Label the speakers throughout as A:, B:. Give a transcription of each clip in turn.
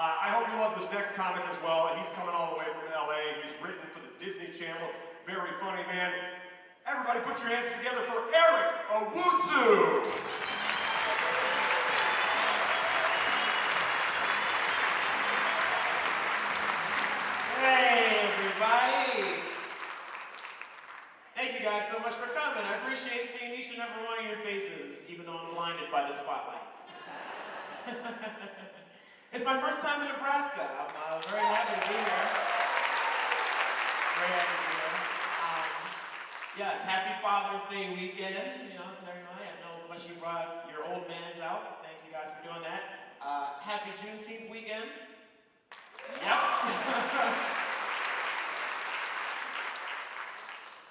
A: I hope you love this next comic as well. He's coming all the way from LA. He's written for the Disney Channel. Very funny man. Everybody put your hands together for Eric Owusu.
B: Hey, everybody. Thank you guys so much for coming. I appreciate seeing each and every one of your faces, even though I'm blinded by the spotlight. It's my first time in Nebraska. I'm very happy to be here. Very happy to be here. Yes, happy Father's Day weekend, to everybody. I know a bunch of you brought your old mans out. Thank you guys for doing that. Happy Juneteenth weekend. Yep.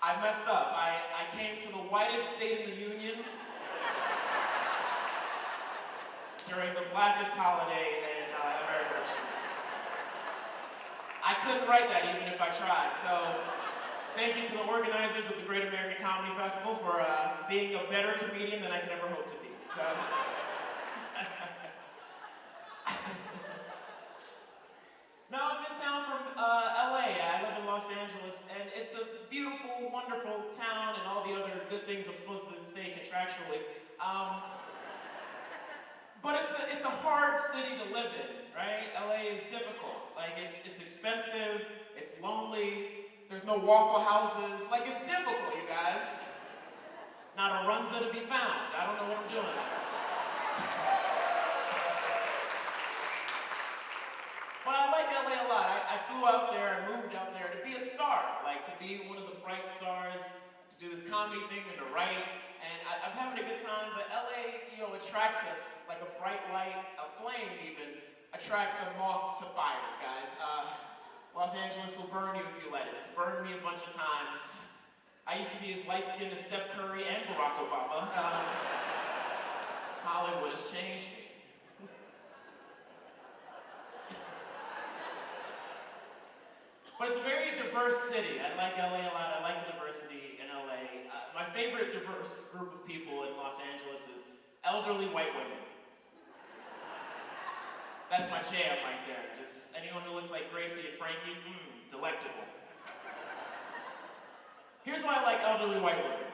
B: I messed up. I came to the whitest state in the Union during the blackest holiday in American history. I couldn't write that even if I tried. So thank you to the organizers of the Great American Comedy Festival for being a better comedian than I could ever hope to be. So. No, I'm in town from LA. I live in Los Angeles, and it's a beautiful, wonderful town and all the other good things I'm supposed to say contractually. But it's a hard city to live in, right? LA is difficult. Like, it's expensive, it's lonely, there's no Waffle Houses. Like, it's difficult, you guys. Not a runza to be found. I don't know what I'm doing there. But I like LA a lot. I flew out there, I moved out there to be a star, like to be one of the bright stars, to do this comedy thing and to write. And I'm having a good time, but LA, attracts us like a bright light, a flame even, attracts a moth to fire, guys. Los Angeles will burn you if you let it. It's burned me a bunch of times. I used to be as light-skinned as Steph Curry and Barack Obama. Hollywood has changed me. But it's a very diverse city. I like LA a lot. I like the diversity in LA. My favorite diverse group of people in Los Angeles is elderly white women. That's my jam right there. Just anyone who looks like Gracie and Frankie, delectable. Here's why I like elderly white women.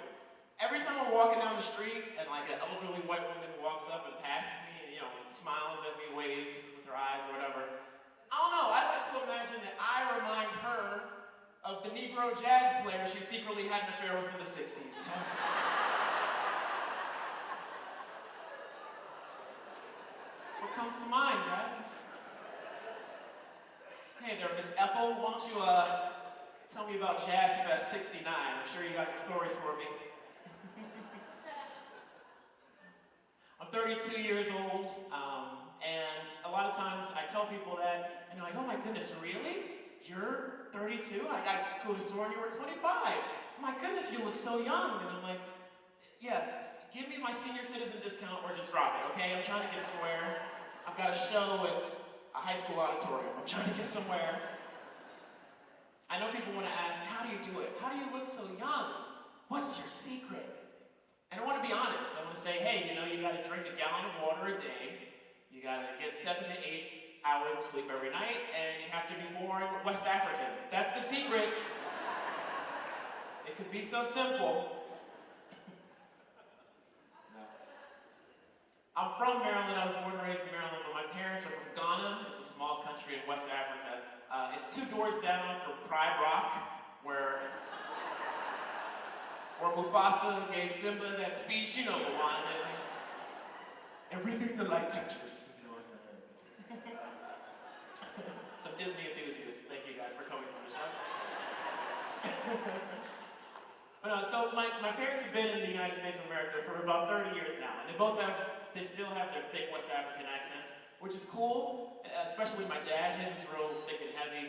B: Every time I'm walking down the street and like an elderly white woman walks up and passes me and smiles at me, waves with her eyes or whatever, I don't know, I like to imagine that I remind her of the Negro jazz player she secretly had an affair with in the 60s. That's what comes to mind, guys. Hey there, Miss Ethel, why don't you tell me about Jazz Fest 69? I'm sure you got some stories for me. I'm 32 years old, and a lot of times I tell people that, and they're like, oh my goodness, really? You're 32? I go to the store and you were 25. My goodness, you look so young. And I'm like, yes, give me my senior citizen discount or just drop it, okay? I'm trying to get somewhere. I've got a show at a high school auditorium. I'm trying to get somewhere. I know people want to ask, how do you do it? How do you look so young? What's your secret? And I want to be honest. I want to say, hey, you got to drink a gallon of water a day. You got to get 7 to 8 hours of sleep every night, and you have to be born West African. That's the secret. It could be so simple. I'm from Maryland. I was born and raised in Maryland, but my parents are from Ghana. It's a small country in West Africa. It's 2 doors down from Pride Rock, where Mufasa gave Simba that speech, the one. Everything the light touches. Some Disney enthusiasts, thank you guys for coming to the show. But so my parents have been in the United States of America for about 30 years now, and they still have their thick West African accents, which is cool, especially my dad. His is real thick and heavy.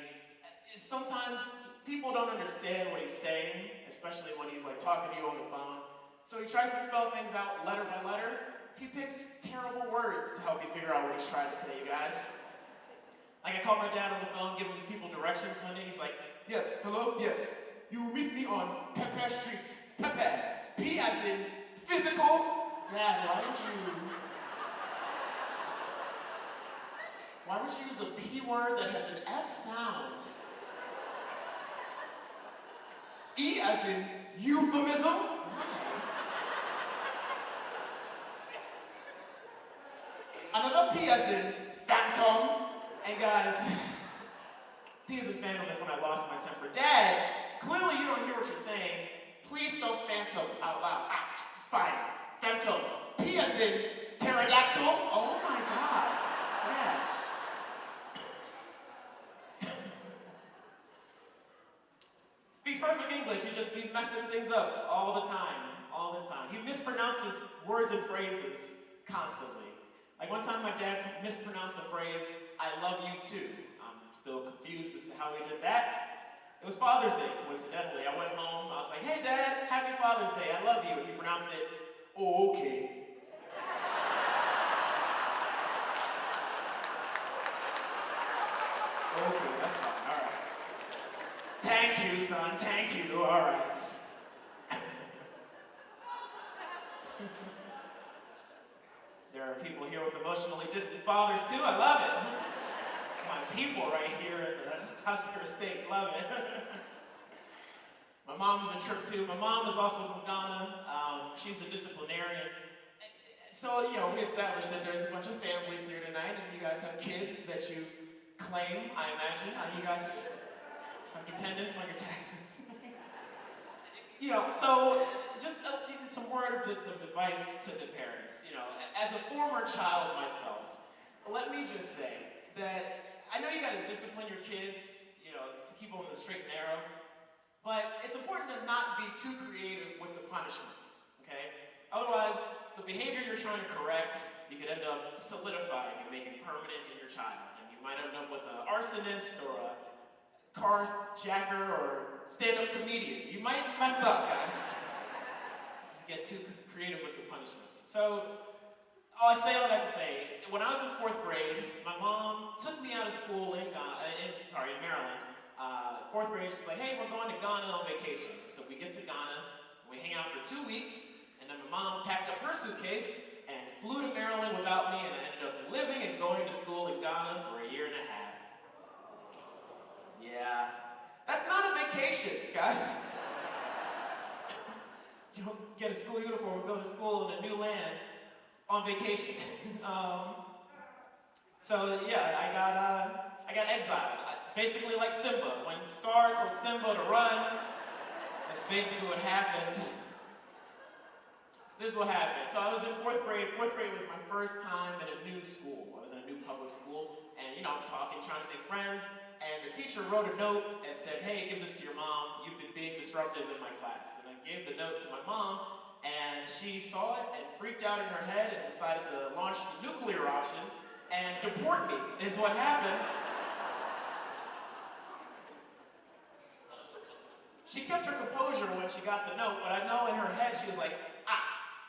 B: Sometimes people don't understand what he's saying, especially when he's like talking to you on the phone. So he tries to spell things out letter by letter. He picks terrible words to help you figure out what he's trying to say, you guys. Like I called my dad on the phone, giving people directions one day. He's like, yes, hello, yes. You will meet me on Pepe Street. Pepe. P as in physical. Dad, why would you? Why would you use a P word that has an F sound? E as in euphemism? Why? Another P as in phantom. And guys, P as in phantom is when I lost my temper. Dad, clearly you don't hear what you're saying. Please spell phantom out loud. Ah, it's fine. Phantom. P as in pterodactyl. Oh my God, Dad. Speaks perfect English, he just be messing things up all the time. He mispronounces words and phrases constantly. Like one time my dad mispronounced the phrase, I love you too. I'm still confused as to how he did that. It was Father's Day, coincidentally. I went home, I was like, hey Dad, happy Father's Day, I love you. And he pronounced it, oh, okay. Okay, that's fine, all right. Thank you, son, thank you, all right. There are people here with emotionally distant fathers too, I love it. My people right here in the Husker State, love it. My mom was a trip too. My mom is also from Ghana. She's the disciplinarian. So, you know, we established that there's a bunch of families here tonight, and you guys have kids that you claim, I imagine. You guys have dependents on your taxes. You know, so just some bits of advice to the parents. You know, as a former child myself, let me just say that I know you got to discipline your kids, you know, to keep them in the straight and narrow, but it's important to not be too creative with the punishments, okay? Otherwise, the behavior you're trying to correct, you could end up solidifying and making permanent in your child. And you might end up with an arsonist or a carjacker or stand-up comedian. You might mess up, guys. You get too creative with the punishments. So, I say all that to say, when I was in 4th grade, my mom took me out of school in Maryland. 4th grade, she's like, hey, we're going to Ghana on vacation. So we get to Ghana, we hang out for 2 weeks, and then my mom packed up her suitcase and flew to Maryland without me, and I ended up living and going to school in Ghana for 1.5 years. Yeah, that's not a vacation, guys. You don't get a school uniform and go to school in a new land on vacation. So yeah, I got exiled. Basically like Simba. When Scar told Simba to run, that's basically what happened. This is what happened. So I was in 4th grade. 4th grade was my first time in a new school. I was in a new public school, and you know, I'm talking, trying to make friends, and the teacher wrote a note and said, hey, give this to your mom. You've been being disruptive in my class. And I gave the note to my mom, and she saw it and freaked out in her head and decided to launch the nuclear option and deport me, is what happened. She kept her composure when she got the note, but I know in her head she was like,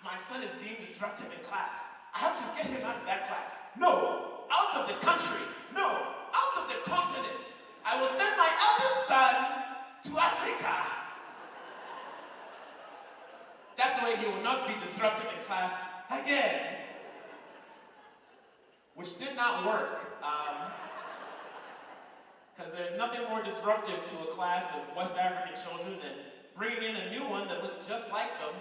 B: my son is being disruptive in class. I have to get him out of that class. No, out of the country. No, out of the continent. I will send my eldest son to Africa. That way he will not be disruptive in class again. Which did not work. Because there's nothing more disruptive to a class of West African children than bringing in a new one that looks just like them.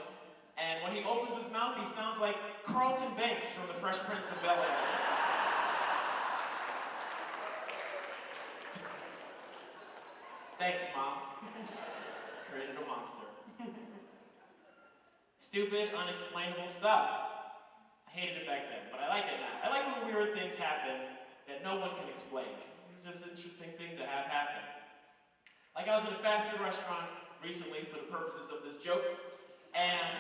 B: And when he opens his mouth, he sounds like Carlton Banks from The Fresh Prince of Bel-Air. Thanks, Mom. Created a monster. Stupid, unexplainable stuff. I hated it back then, but I like it now. I like when weird things happen that no one can explain. It's just an interesting thing to have happen. Like I was in a fast food restaurant recently for the purposes of this joke, and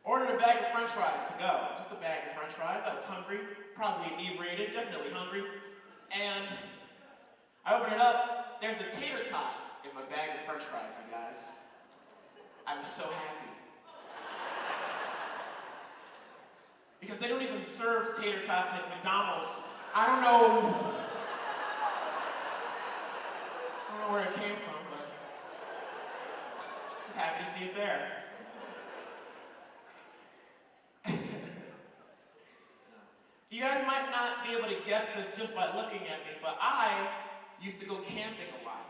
B: ordered a bag of french fries to go. Just a bag of french fries. I was hungry, probably inebriated, definitely hungry. And I open it up, there's a tater tot in my bag of french fries, you guys. I was so happy. Because they don't even serve tater tots at McDonald's. I don't know where it came from, but I was happy to see it there. You guys might not be able to guess this just by looking at me, but I used to go camping a lot.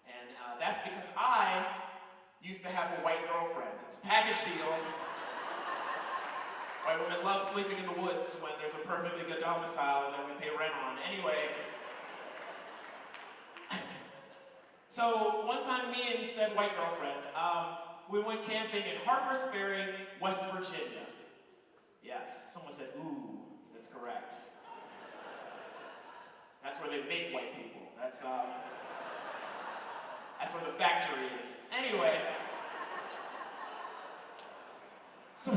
B: And that's because I used to have a white girlfriend. It's a package deal. White women love sleeping in the woods when there's a perfectly good domicile that we pay rent on. Anyway. So one time me and said white girlfriend, we went camping in Harper's Ferry, West Virginia. Yes, someone said, ooh, that's correct. That's where they make white people. That's where the factory is. Anyway. So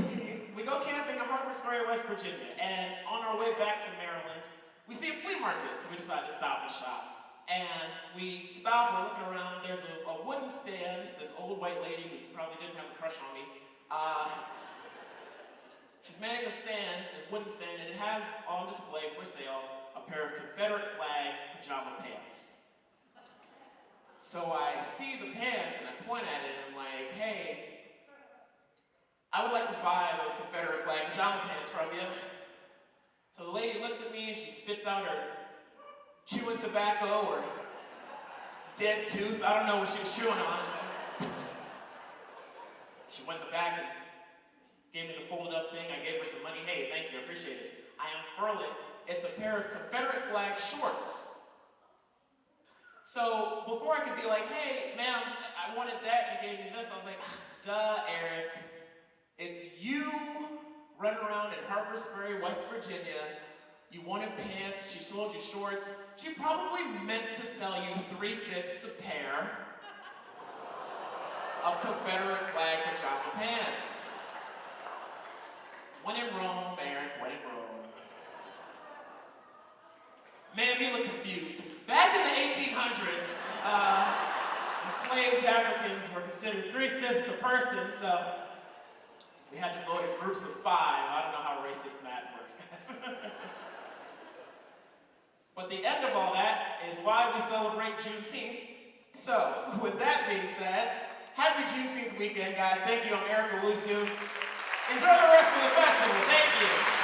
B: we go camping in Harper's Ferry, West Virginia, and on our way back to Maryland, we see a flea market, so we decided to stop and shop. And we stop, we're looking around, there's a wooden stand, this old white lady who probably didn't have a crush on me. She's manning the stand, the wooden stand, and it has on display for sale a pair of Confederate flag pajama pants. So I see the pants and I point at it and I'm like, hey, I would like to buy those Confederate flag pajama pants from you. So the lady looks at me and she spits out her chewing tobacco or dead tooth. I don't know what she was chewing on. She went in the back and gave me the folded up thing. I gave her some money. Hey, thank you, I appreciate it. I unfurl it. It's a pair of Confederate flag shorts. So before I could be like, hey, ma'am, I wanted that, you gave me this, I was like, duh, Eric. It's you running around in Harper's Ferry, West Virginia. You wanted pants, she sold you shorts. She probably meant to sell you 3/5 a pair of Confederate flag pajama pants. When in Rome, Eric, when in Rome. Man, you look confused. Back in the 1800s, enslaved Africans were considered 3/5 a person, so we had to vote in groups of 5. I don't know how racist math works, guys. But the end of all that is why we celebrate Juneteenth. So, with that being said, happy Juneteenth weekend, guys. Thank you. I'm Owusu. Enjoy the rest of the festival. Thank you.